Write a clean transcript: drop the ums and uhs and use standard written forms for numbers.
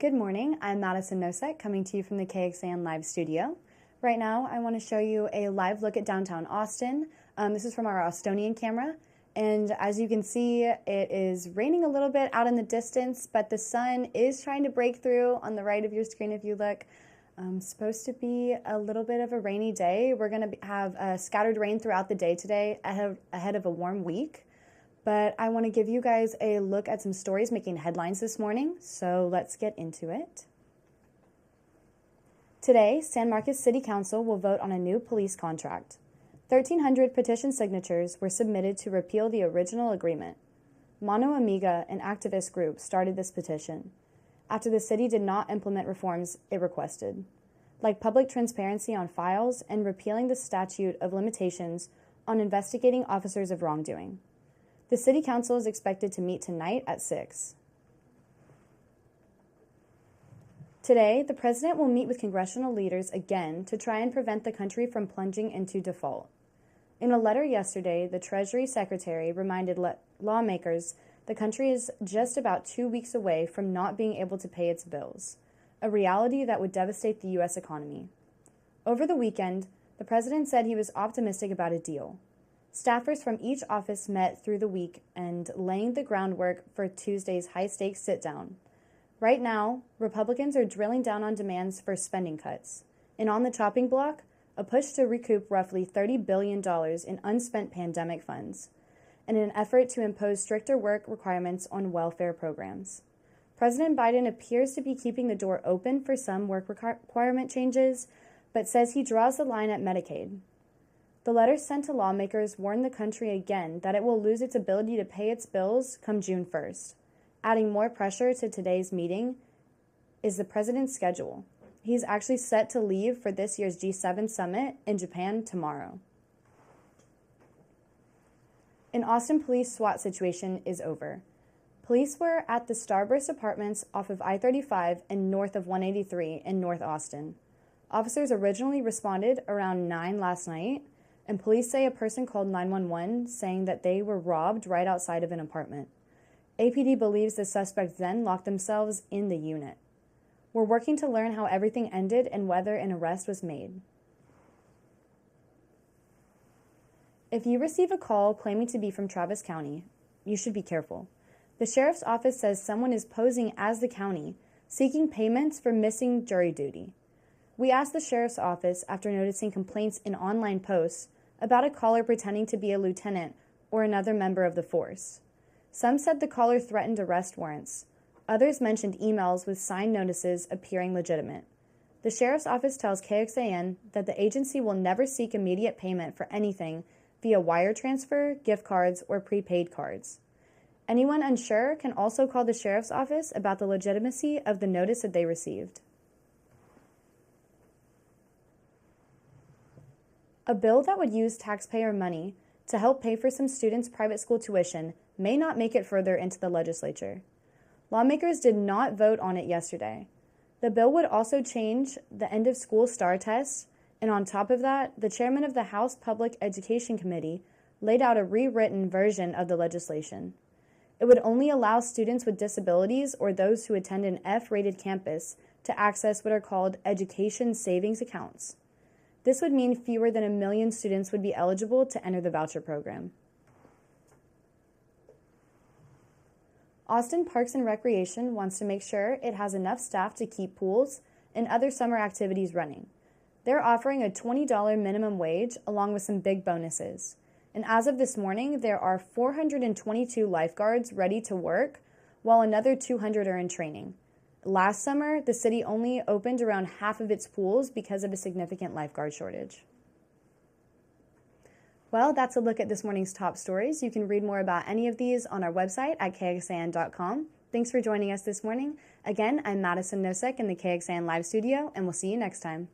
Good morning, I'm Madison Nosek coming to you from the KXAN Live Studio. Right now I want to show you a live look at downtown Austin. This is from our Austonian camera, and as you can see it is raining a little bit out in the distance, but the sun is trying to break through on the right of your screen if you look. Supposed to be a little bit of a rainy day. We're going to have scattered rain throughout the day today ahead of a warm week. But I want to give you guys a look at some stories making headlines this morning, so let's get into it. Today, San Marcos City Council will vote on a new police contract. 1,300 petition signatures were submitted to repeal the original agreement. Mano Amiga, an activist group, started this petition after the city did not implement reforms it requested, like public transparency on files and repealing the statute of limitations on investigating officers of wrongdoing. The City Council is expected to meet tonight at 6. Today, the President will meet with congressional leaders again to try and prevent the country from plunging into default. In a letter yesterday, the Treasury Secretary reminded lawmakers the country is just about 2 weeks away from not being able to pay its bills, a reality that would devastate the U.S. economy. Over the weekend, the President said he was optimistic about a deal. Staffers from each office met through the week and laying the groundwork for Tuesday's high-stakes sit-down. Right now, Republicans are drilling down on demands for spending cuts, and on the chopping block, a push to recoup roughly $30 billion in unspent pandemic funds, in an effort to impose stricter work requirements on welfare programs. President Biden appears to be keeping the door open for some work requirement changes, but says he draws the line at Medicaid. The letter sent to lawmakers warned the country again that it will lose its ability to pay its bills come June 1st. Adding more pressure to today's meeting is the president's schedule. He's actually set to leave for this year's G7 summit in Japan tomorrow. An Austin police SWAT situation is over. Police were at the Starburst Apartments off of I-35 and north of 183 in North Austin. Officers originally responded around 9 last night, and police say a person called 911 saying that they were robbed right outside of an apartment. APD believes the suspects then locked themselves in the unit. We're working to learn how everything ended and whether an arrest was made. If you receive a call claiming to be from Travis County, you should be careful. The sheriff's office says someone is posing as the county, seeking payments for missing jury duty. We asked the sheriff's office after noticing complaints in online posts about a caller pretending to be a lieutenant or another member of the force. Some said the caller threatened arrest warrants. Others mentioned emails with signed notices appearing legitimate. The sheriff's office tells KXAN that the agency will never seek immediate payment for anything via wire transfer, gift cards, or prepaid cards. Anyone unsure can also call the sheriff's office about the legitimacy of the notice that they received. A bill that would use taxpayer money to help pay for some students' private school tuition may not make it further into the legislature. Lawmakers did not vote on it yesterday. The bill would also change the end-of-school STAR test, and on top of that, the chairman of the House Public Education Committee laid out a rewritten version of the legislation. It would only allow students with disabilities or those who attend an F-rated campus to access what are called education savings accounts. This would mean fewer than 1 million students would be eligible to enter the voucher program. Austin Parks and Recreation wants to make sure it has enough staff to keep pools and other summer activities running. They're offering a $20 minimum wage along with some big bonuses. And as of this morning, there are 422 lifeguards ready to work, while another 200 are in training. Last summer, the city only opened around half of its pools because of a significant lifeguard shortage. Well, that's a look at this morning's top stories. You can read more about any of these on our website at kxan.com. Thanks for joining us this morning. Again, I'm Madison Nosek in the KXAN Live Studio, and we'll see you next time.